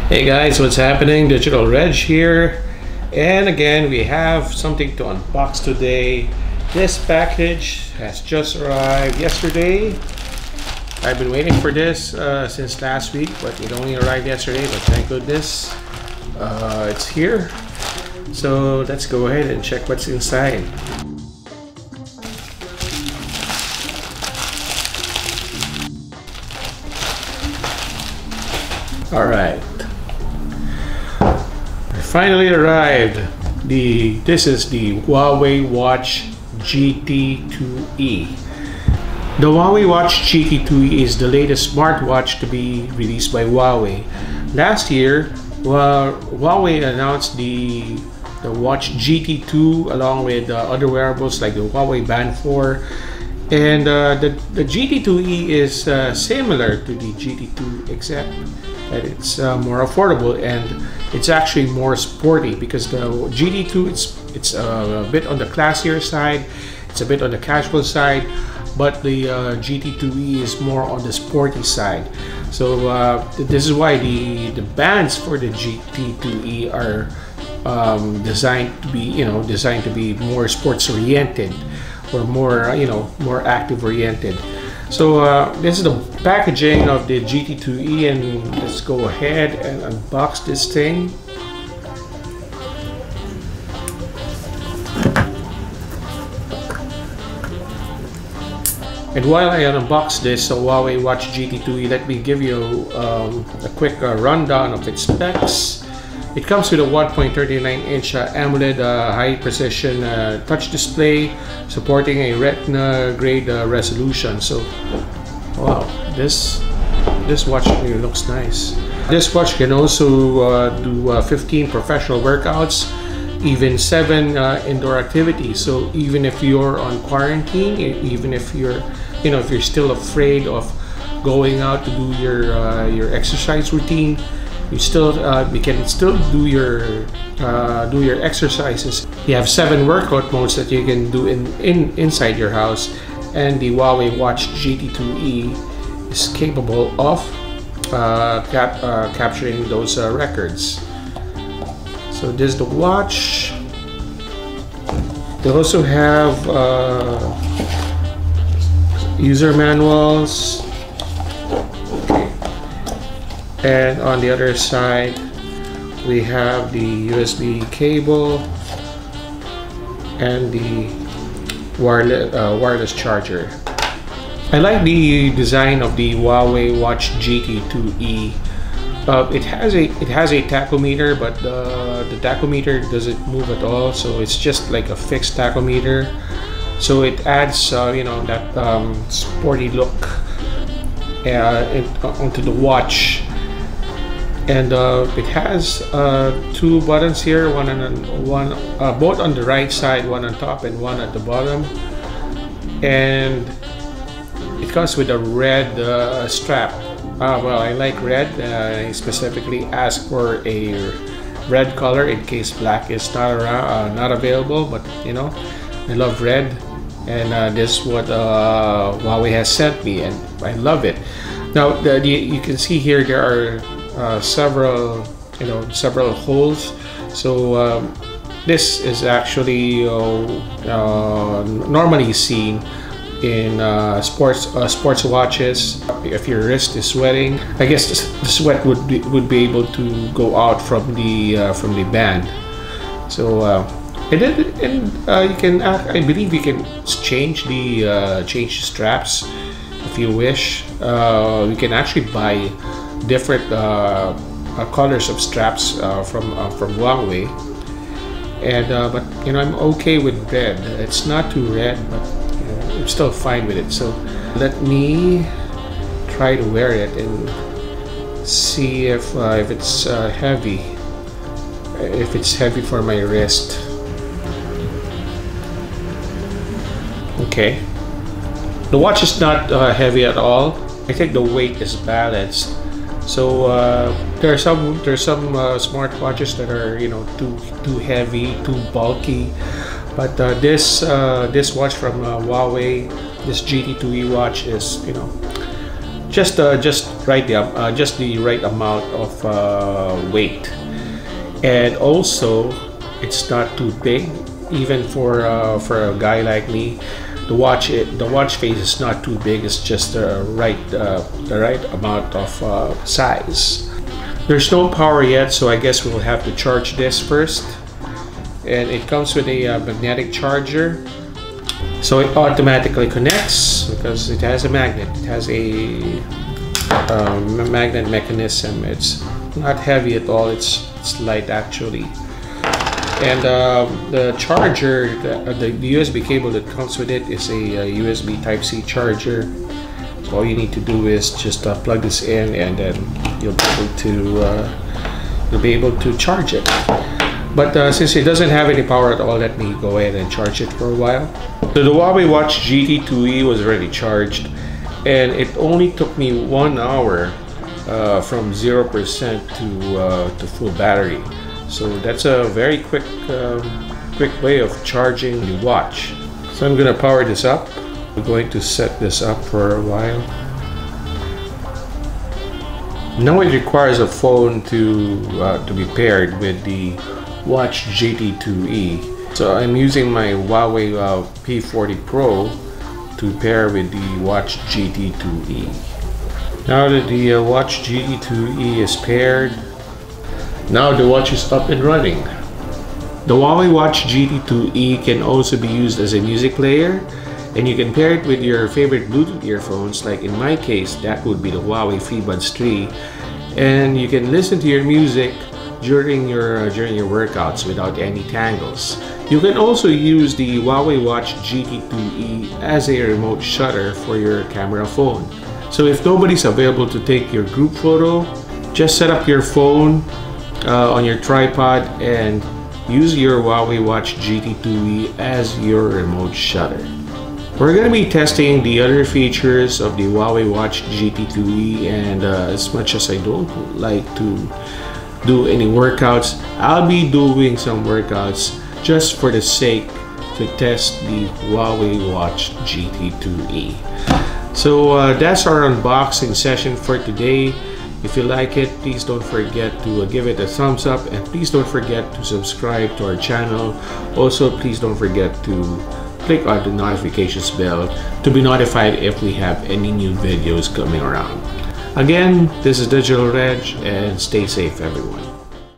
Hey guys, what's happening? Digital Reg here, and again we have something to unbox today. This package has just arrived yesterday. I've been waiting for this since last week, but it only arrived yesterday, but thank goodness it's here. So let's go ahead and check what's inside. Alright, finally arrived. This is the Huawei Watch GT 2E. The Huawei Watch GT 2E is the latest smartwatch to be released by Huawei. Last year, Huawei announced the Watch GT 2 along with other wearables like the Huawei Band 4. And the GT 2E is similar to the GT 2 except that it's more affordable and it's actually more sporty, because the GT2 it's a bit on the classier side, it's a bit on the casual side, but the GT2E is more on the sporty side. So this is why the bands for the GT2E are designed to be more sports oriented or more more active oriented. So this is the packaging of the GT2E, and let's go ahead and unbox this thing. And while I unbox this Huawei Watch GT2E, let me give you a quick rundown of its specs. It comes with a 1.39-inch AMOLED high-precision touch display supporting a Retina grade resolution. So, wow, this watch really looks nice. This watch can also do 15 professional workouts, even 7 indoor activities. So even if you're on quarantine, even if you're if you're still afraid of going out to do your exercise routine, you can still do your exercises. You have 7 workout modes that you can do inside your house, and the Huawei Watch GT2E is capable of capturing those records. So this is the watch. They also have user manuals. And on the other side, we have the USB cable and the wireless charger. I like the design of the Huawei Watch GT 2E. It has a tachometer, but the tachometer doesn't move at all, so it's just like a fixed tachometer. So it adds that sporty look onto the watch. And it has 2 buttons here, both on the right side, one on top and one at the bottom. And it comes with a red strap. Well, I like red. I specifically asked for a red color in case black is not available. But I love red, and this is what Huawei has sent me, and I love it. Now you can see here there are several holes. So this is actually normally seen in sports watches. If your wrist is sweating, I guess the sweat would be able to go out from the band. So you can I believe you can change the straps if you wish. You can actually buy different colors of straps from Huawei, and but I'm okay with red. It's not too red, but I'm still fine with it. So let me try to wear it and see if it's heavy. If it's heavy for my wrist. Okay, the watch is not heavy at all. I think the weight is balanced. So there are some smartwatches that are too heavy, too bulky, but this watch from Huawei, this GT2E watch is just the right amount of weight, and also it's not too big. Even for a guy like me, the watch face is not too big. It's just the right amount of size. There's no power yet, so I guess we'll have to charge this first. And it comes with a magnetic charger, so it automatically connects because it has a magnet. It has a magnet mechanism. It's not heavy at all. It's light actually. And the charger, the USB cable that comes with it is a USB Type-C charger. So all you need to do is just plug this in, and then you'll be able to charge it. But since it doesn't have any power at all, let me go ahead and charge it for a while. So the Huawei Watch GT 2E was already charged, and it only took me 1 hour from 0% to full battery. So that's a very quick way of charging the watch. So I'm gonna power this up. We're going to set this up for a while. Now it requires a phone to be paired with the Watch GT 2E. So I'm using my Huawei P40 Pro to pair with the Watch GT 2E. Now that the Watch GT 2E is paired, now the watch is up and running. The Huawei Watch GT 2E can also be used as a music player, and you can pair it with your favorite Bluetooth earphones. Like in my case, that would be the Huawei FreeBuds 3, and you can listen to your music during your workouts without any tangles. You can also use the Huawei Watch GT 2E as a remote shutter for your camera phone. So if nobody's available to take your group photo, just set up your phone on your tripod and use your Huawei Watch GT 2E as your remote shutter. We're going to be testing the other features of the Huawei Watch GT 2E, and as much as I don't like to do any workouts, I'll be doing some workouts just for the sake to test the Huawei Watch GT 2E. So that's our unboxing session for today. If you like it, please don't forget to give it a thumbs up, and please don't forget to subscribe to our channel. Also, please don't forget to click on the notifications bell to be notified if we have any new videos coming around. Again, this is Digital Reg, and stay safe everyone.